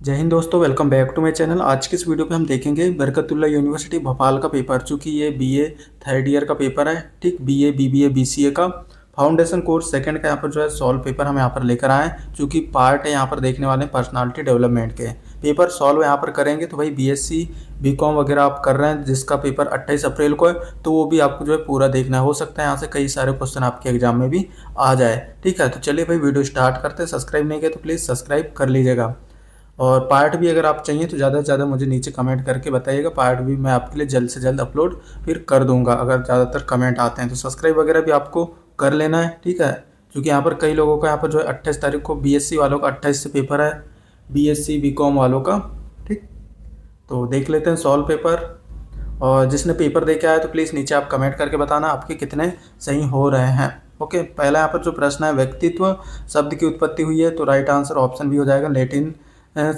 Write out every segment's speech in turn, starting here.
जय हिंद दोस्तों, welcome back to my channel. आज की इस वीडियो पे हम देखेंगे बरकतुल्लाह यूनिवर्सिटी भोपाल का पेपर, चूँकि ये बीए थर्ड ईयर का पेपर है। ठीक, बीए बीबीए बीसीए का फाउंडेशन कोर्स सेकंड का यहाँ पर जो है सॉल्व पेपर हम यहाँ पर लेकर आए हैं। चूँकि पार्ट है यहाँ पर देखने वाले पर्सनालिटी डेवलपमेंट के पेपर सॉल्व यहाँ पर करेंगे। तो भाई बीएससी बीकॉम वगैरह आप कर रहे हैं जिसका पेपर 28 अप्रैल को है, तो वो भी आपको जो है पूरा देखना हो सकता है। यहाँ से कई सारे क्वेश्चन आपके एग्जाम में भी आ जाए। ठीक है, तो चलिए भाई वीडियो स्टार्ट करते हैं। सब्सक्राइब नहीं किया तो प्लीज़ सब्सक्राइब कर लीजिएगा। और पार्ट भी अगर आप चाहिए तो ज़्यादा से ज़्यादा मुझे नीचे कमेंट करके बताइएगा। पार्ट भी मैं आपके लिए जल्द से जल्द अपलोड फिर कर दूंगा अगर ज़्यादातर कमेंट आते हैं। तो सब्सक्राइब वगैरह भी आपको कर लेना है। ठीक है, क्योंकि यहाँ पर कई लोगों का यहाँ पर जो है 28 तारीख को बीएससी वालों का 28 से पेपर है, बीएससी बीकॉम वालों का। ठीक, तो देख लेते हैं सॉल्व पेपर। और जिसने पेपर दे के आया तो प्लीज़ नीचे आप कमेंट करके बताना आपके कितने सही हो रहे हैं। ओके, पहला यहाँ पर जो प्रश्न है, व्यक्तित्व शब्द की उत्पत्ति हुई है, तो राइट आंसर ऑप्शन भी हो जाएगा, लैटिन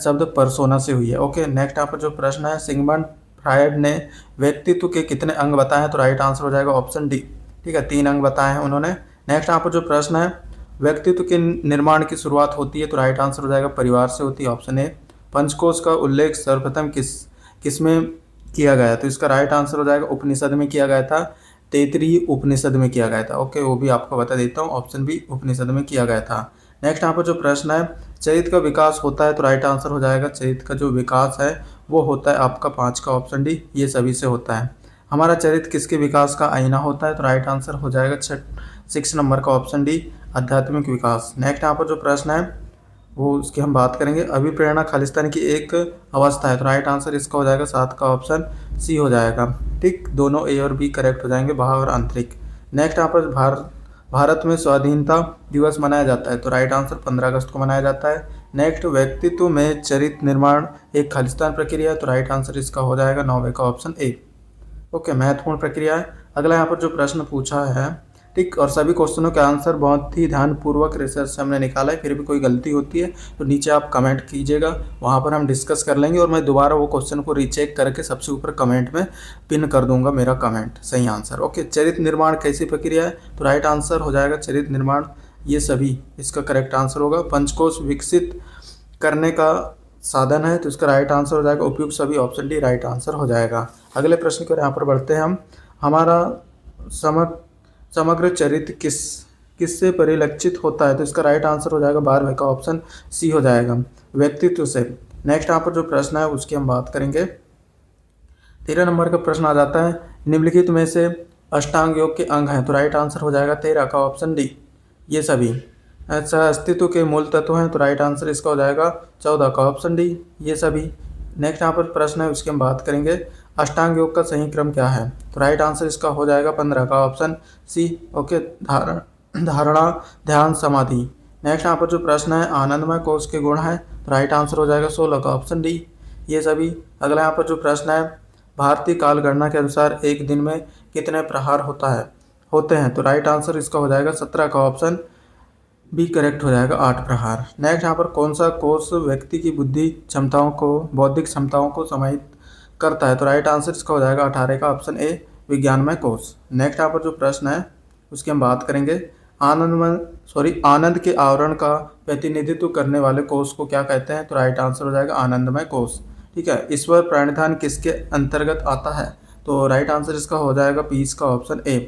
शब्द परसोना से हुई है। ओके, नेक्स्ट यहाँ पर जो प्रश्न है, सिगमंड फ्रायड ने व्यक्तित्व के कितने अंग बताए हैं, तो राइट आंसर हो जाएगा ऑप्शन डी। ठीक है, 3 अंग बताए हैं उन्होंने। नेक्स्ट यहाँ पर जो प्रश्न है, व्यक्तित्व के निर्माण की शुरुआत होती है, तो राइट आंसर हो जाएगा परिवार से होती है, ऑप्शन ए। पंचकोश का उल्लेख सर्वप्रथम किसमें किया गया, तो इसका राइट आंसर हो जाएगा उपनिषद में किया गया था, तैतरीय उपनिषद में किया गया था। ओके, वो भी आपको बता देता हूँ, ऑप्शन बी उपनिषद में किया गया था। नेक्स्ट यहाँ पर जो प्रश्न है, चरित्र का विकास होता है, तो राइट आंसर हो जाएगा चरित्र का जो विकास है वो होता है आपका 5 का ऑप्शन डी, ये सभी से होता है। हमारा चरित्र किसके विकास का आईना होता है, तो राइट आंसर हो जाएगा 6 नंबर का ऑप्शन डी, आध्यात्मिक विकास। नेक्स्ट यहाँ पर जो प्रश्न है वो उसकी हम बात करेंगे, अभिप्रेरणा खालिस्तान की एक अवस्था है, तो राइट आंसर इसका हो जाएगा 7 का ऑप्शन सी हो जाएगा। ठीक, दोनों ए और बी करेक्ट हो जाएंगे, बाह्य और आंतरिक। नेक्स्ट यहाँ पर भारत में स्वाधीनता दिवस मनाया जाता है, तो राइट आंसर 15 अगस्त को मनाया जाता है। नेक्स्ट, व्यक्तित्व में चरित्र निर्माण एक खालिस्तान प्रक्रिया है, तो राइट आंसर इसका हो जाएगा 9वें का ऑप्शन ए। ओके, महत्वपूर्ण प्रक्रिया है। अगला यहाँ पर जो प्रश्न पूछा है, ठीक, और सभी क्वेश्चनों के आंसर बहुत ही ध्यानपूर्वक रिसर्च से हमने निकाला है। फिर भी कोई गलती होती है तो नीचे आप कमेंट कीजिएगा, वहाँ पर हम डिस्कस कर लेंगे और मैं दोबारा वो क्वेश्चन को रीचेक करके सबसे ऊपर कमेंट में पिन कर दूंगा मेरा कमेंट सही आंसर। ओके, चरित्र निर्माण कैसी प्रक्रिया है, तो राइट आंसर हो जाएगा चरित्र निर्माण, ये सभी इसका करेक्ट आंसर होगा। पंचकोश विकसित करने का साधन है, तो इसका राइट आंसर हो जाएगा उपयुक्त सभी, ऑप्शन डी राइट आंसर हो जाएगा। अगले प्रश्न की ओर यहाँ पर बढ़ते हैं हम। हमारा समग्र चरित्र किससे परिलक्षित होता है, तो इसका राइट आंसर हो जाएगा 12वें का ऑप्शन सी हो जाएगा, व्यक्तित्व से। नेक्स्ट यहाँ पर जो प्रश्न है उसकी हम बात करेंगे। 13 नंबर का प्रश्न आ जाता है, निम्नलिखित में से अष्टांग योग के अंग हैं, तो राइट आंसर हो जाएगा 13 का ऑप्शन डी, ये सभी। अच्छा, अस्तित्व के मूल तत्व हैं, तो राइट आंसर इसका हो जाएगा 14 का ऑप्शन डी, ये सभी। नेक्स्ट यहाँ पर प्रश्न है उसकी हम बात करेंगे, अष्टांग योग का सही क्रम क्या है, तो राइट आंसर इसका हो जाएगा 15 का ऑप्शन सी। ओके, धारणा ध्यान समाधि। नेक्स्ट यहाँ पर जो प्रश्न है, आनंदमय कोश के गुण है, तो राइट आंसर हो जाएगा 16 का ऑप्शन डी, ये सभी। अगला यहाँ पर जो प्रश्न है, भारतीय काल गणना के अनुसार एक दिन में कितने प्रहार होते हैं, तो राइट आंसर इसका हो जाएगा 17 का ऑप्शन बी करेक्ट हो जाएगा, 8 प्रहार। नेक्स्ट यहाँ पर कौन सा कोष व्यक्ति की बुद्धि क्षमताओं को बौद्धिक क्षमताओं को समाहित करता है, तो राइट आंसर इसका हो जाएगा 18 का ऑप्शन ए, विज्ञानमय कोष। नेक्स्ट यहाँ पर जो प्रश्न है उसकी हम बात करेंगे, आनंद के आवरण का प्रतिनिधित्व करने वाले कोष को क्या कहते हैं, तो राइट आंसर हो जाएगा आनंदमय कोष। ठीक है, ईश्वर प्राणिधान किसके अंतर्गत आता है, तो राइट आंसर इसका हो जाएगा 20 का ऑप्शन ए,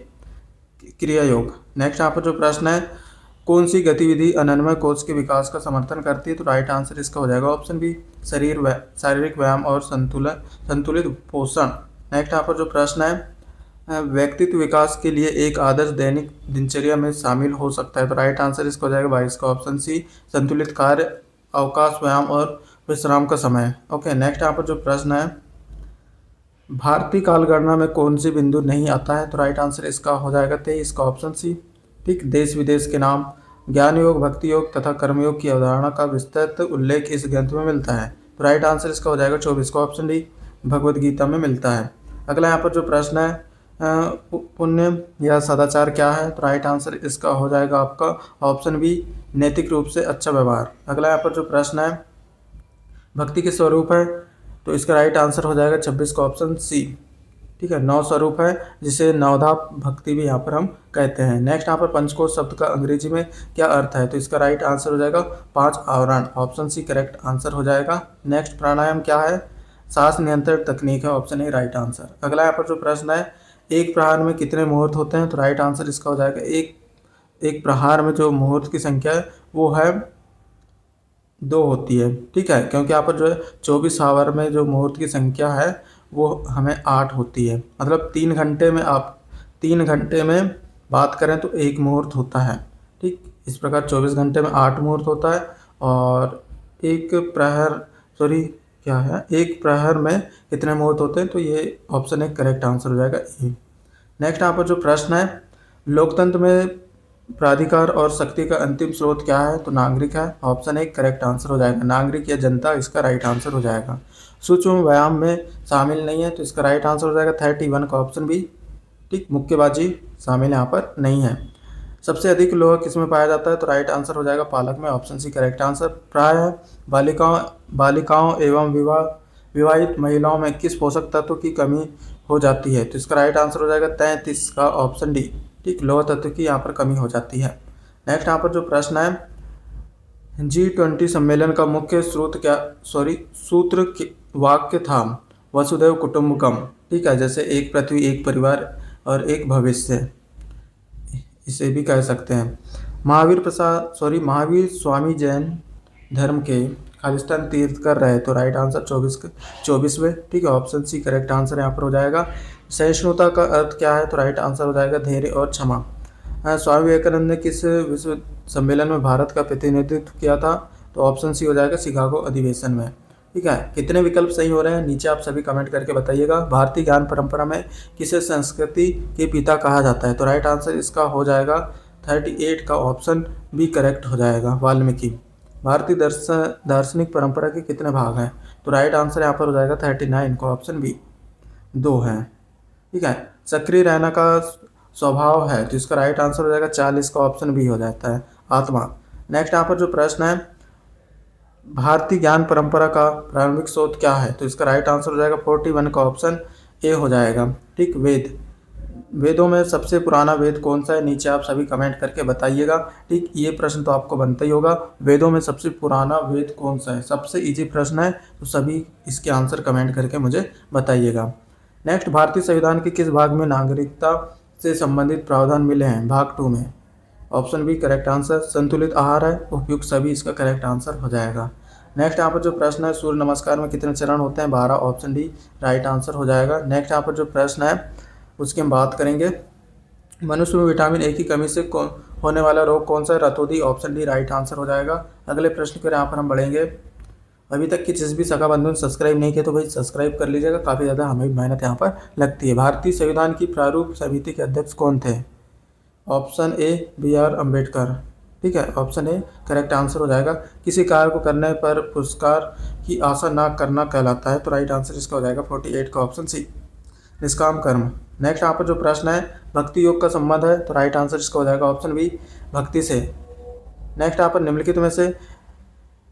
क्रिया योग। नेक्स्ट यहाँ पर जो प्रश्न है, कौन सी गतिविधि अनन्वय कोष के विकास का समर्थन करती है, तो राइट आंसर इसका हो जाएगा ऑप्शन बी, शारीरिक व्यायाम और संतुलित पोषण। नेक्स्ट यहाँ पर जो प्रश्न है, व्यक्तित्व विकास के लिए एक आदर्श दैनिक दिनचर्या में शामिल हो सकता है, तो राइट आंसर इसका हो जाएगा 22 का ऑप्शन सी, संतुलित कार्य, अवकाश, व्यायाम और विश्राम का समय। ओके, नेक्स्ट यहाँ पर जो प्रश्न है, भारतीय कालगणना में कौन सी बिंदु नहीं आता है, तो राइट आंसर इसका हो जाएगा 23 का ऑप्शन सी। ठीक, देश विदेश के नाम, ज्ञान योग, भक्ति योग तथा कर्मयोग की अवधारणा का विस्तृत उल्लेख इस ग्रंथ में मिलता है, तो राइट आंसर इसका हो जाएगा 24 का ऑप्शन डी, भगवद गीता में मिलता है। अगला यहाँ पर जो प्रश्न है, पुण्य या सदाचार क्या है, तो राइट आंसर इसका हो जाएगा आपका ऑप्शन बी, नैतिक रूप से अच्छा व्यवहार। अगला यहाँ पर जो प्रश्न है, भक्ति के स्वरूप है, तो इसका राइट आंसर हो जाएगा 26 का ऑप्शन सी। ठीक है, 9 स्वरूप है जिसे नवधा भक्ति भी यहाँ पर हम कहते हैं। नेक्स्ट यहाँ पर पंचकोश शब्द का अंग्रेजी में क्या अर्थ है, तो इसका राइट आंसर हो जाएगा 5 आवरण, ऑप्शन सी करेक्ट आंसर हो जाएगा। नेक्स्ट प्राणायाम क्या है, सांस नियंत्रण तकनीक है, ऑप्शन ए राइट आंसर। अगला यहाँ पर जो प्रश्न है, एक प्रहार में कितने मुहूर्त होते हैं, तो राइट आंसर इसका हो जाएगा एक प्रहार में जो मुहूर्त की संख्या है वो है 2 होती है। ठीक है, क्योंकि यहाँ पर जो है 24 आवर में जो मुहूर्त की संख्या है वो हमें 8 होती है। मतलब 3 घंटे में बात करें तो एक मुहूर्त होता है। ठीक, इस प्रकार 24 घंटे में 8 मुहूर्त होता है। और एक प्रहर में कितने मुहूर्त होते हैं, तो ये ऑप्शन एक करेक्ट आंसर हो जाएगा ए। नेक्स्ट यहाँ पर जो प्रश्न है, लोकतंत्र में प्राधिकार और शक्ति का अंतिम स्रोत क्या है, तो नागरिक है, ऑप्शन एक करेक्ट आंसर हो जाएगा। नागरिक या जनता इसका राइट आंसर हो जाएगा। सूक्ष्म व्यायाम में शामिल नहीं है, तो इसका राइट आंसर हो जाएगा 31 का ऑप्शन बी। ठीक, मुक्केबाजी शामिल यहाँ पर नहीं है। सबसे अधिक लोहा किसमें पाया जाता है, तो राइट आंसर हो जाएगा पालक में, ऑप्शन सी करेक्ट आंसर। प्रायः बालिकाओं एवं विवाहित महिलाओं में किस पोषक तत्व की कमी हो जाती है, तो इसका राइट आंसर हो जाएगा 33 का ऑप्शन डी। ठीक, लोह तत्व की यहाँ पर कमी हो जाती है। नेक्स्ट यहाँ पर जो प्रश्न है, G20 सम्मेलन का मुख्य सूत्र वाक्य था वसुधैव कुटुंबकम। ठीक है, जैसे एक पृथ्वी एक परिवार और एक भविष्य, इसे भी कह सकते हैं। महावीर स्वामी जैन धर्म के खालिस्तान तीर्थ कर रहे, तो राइट आंसर 24वें। ठीक है, ऑप्शन सी करेक्ट आंसर यहाँ पर हो जाएगा। सहिष्णुता का अर्थ क्या है, तो राइट आंसर हो जाएगा धैर्य और क्षमा। स्वामी विवेकानंद ने किस विश्व सम्मेलन में भारत का प्रतिनिधित्व किया था, तो ऑप्शन सी हो जाएगा शिकागो अधिवेशन में। ठीक है, कितने विकल्प सही हो रहे हैं नीचे आप सभी कमेंट करके बताइएगा। भारतीय ज्ञान परंपरा में किसे संस्कृति के पिता कहा जाता है, तो राइट आंसर इसका हो जाएगा 38 का ऑप्शन बी करेक्ट हो जाएगा, वाल्मीकि। भारतीय दार्शनिक परंपरा के कितने भाग हैं, तो राइट आंसर यहाँ पर हो जाएगा 39 का ऑप्शन बी 2 है। ठीक है, सक्रिय रहना का स्वभाव है, तो इसका राइट आंसर हो जाएगा 40 का ऑप्शन बी हो जाता है, आत्मा। नेक्स्ट यहाँ पर जो प्रश्न है, भारतीय ज्ञान परंपरा का प्रारंभिक स्रोत क्या है, तो इसका राइट आंसर हो जाएगा 41 का ऑप्शन ए हो जाएगा। ठीक, वेदों में सबसे पुराना वेद कौन सा है, नीचे आप सभी कमेंट करके बताइएगा। ठीक, ये प्रश्न तो आपको बनता ही होगा, वेदों में सबसे पुराना वेद कौन सा है, सबसे इजी प्रश्न है, तो सभी इसके आंसर कमेंट करके मुझे बताइएगा। नेक्स्ट, भारतीय संविधान के किस भाग में नागरिकता से संबंधित प्रावधान मिले हैं, भाग 2 में, ऑप्शन बी करेक्ट आंसर। संतुलित आहार है, उपयुक्त सभी इसका करेक्ट आंसर हो जाएगा। नेक्स्ट यहाँ पर जो प्रश्न है, सूर्य नमस्कार में कितने चरण होते हैं, 12, ऑप्शन डी राइट आंसर हो जाएगा। नेक्स्ट यहाँ पर जो प्रश्न है उसकी हम बात करेंगे, मनुष्य में विटामिन ए की कमी से होने वाला रोग कौन सा है, रतौंधी, ऑप्शन डी राइट आंसर हो जाएगा। अगले प्रश्न पर यहाँ पर हम बढ़ेंगे। अभी तक की जिस भी सगा बंधु ने सब्सक्राइब नहीं किया तो भाई सब्सक्राइब कर लीजिएगा, काफ़ी ज़्यादा हमें मेहनत यहाँ पर लगती है। भारतीय संविधान की प्रारूप समिति के अध्यक्ष कौन थे, ऑप्शन ए BR अम्बेडकर। ठीक है, ऑप्शन ए करेक्ट आंसर हो जाएगा। किसी कार्य को करने पर पुरस्कार की आशा ना करना कहलाता है, तो राइट आंसर इसका हो जाएगा 48 का ऑप्शन सी, निष्काम कर्म। नेक्स्ट यहाँ पर जो प्रश्न है, भक्ति योग का संबंध है, तो राइट आंसर इसका हो जाएगा ऑप्शन बी भक्ति से। नेक्स्ट यहाँ पर निम्नलिखित में से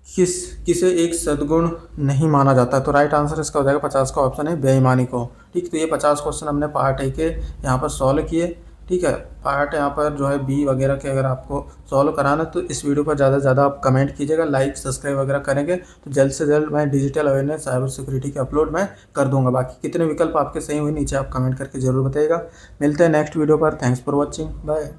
किसे एक सद्गुण नहीं माना जाता, तो राइट आंसर इसका हो जाएगा 50 का ऑप्शन है बेईमानी को। ठीक, तो ये 50 क्वेश्चन हमने पार्ट ए के यहाँ पर सॉल्व किए। ठीक है, पार्ट यहाँ पर जो है बी वगैरह के अगर आपको सॉल्व कराना तो इस वीडियो पर ज़्यादा से ज़्यादा आप कमेंट कीजिएगा, लाइक सब्सक्राइब वगैरह करेंगे तो जल्द से जल्द मैं डिजिटल अवेयरनेस साइबर सिक्योरिटी के अपलोड मैं कर दूंगा। बाकी कितने विकल्प आपके सही हुए नीचे आप कमेंट करके जरूर बताइएगा। मिलते हैं नेक्स्ट वीडियो पर। Thanks for watching, bye.